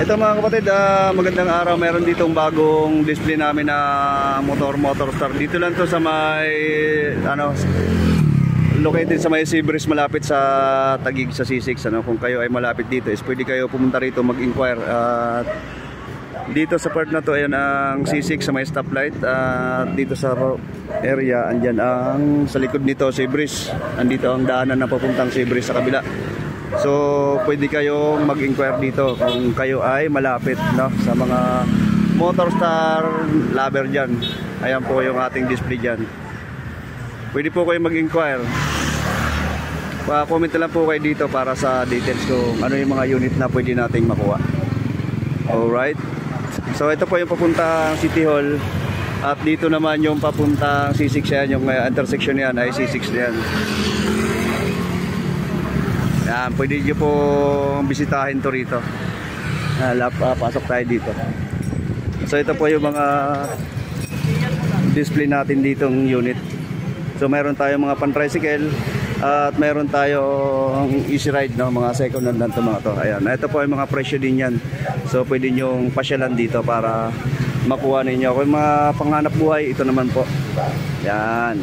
Ito mga kapatid, magandang araw. Meron ditong bagong display namin na motor star. Dito lang to sa may located sa may Seabreeze, malapit sa Taguig sa C6. Kung kayo ay malapit dito, is pwede kayo pumunta rito mag-inquire. Dito sa part na to, ayan ang C6 sa may stoplight. Dito sa area, andyan ang sa likod nito Seabreeze. Andito ang daanan na papuntang Seabreeze sa kabila. So pwede kayong mag-inquire dito kung kayo ay malapit, no, sa mga Motorstar lover dyan. Ayan po yung ating display dyan. Pwede po kayo mag-inquire. Pa-comment lang po kayo dito para sa details kung ano yung mga unit na pwede nating makuha. Alright. So ito po yung papuntang City Hall. At dito naman yung papuntang C6 yan. Yung intersection yan ay C6 yan. Yan, pwede nyo po bisitahin to rito. Pasok tayo dito. So ito po yung mga display natin ditong unit. So meron tayong mga pan-tricycle at meron tayong easy ride, no? Mga second hand lang to mga to. Ayan, ito po yung mga presyo din yan. So pwede nyo pasyalan dito para makuha ninyo. Kung mga panghanap buhay, ito naman po. Yan.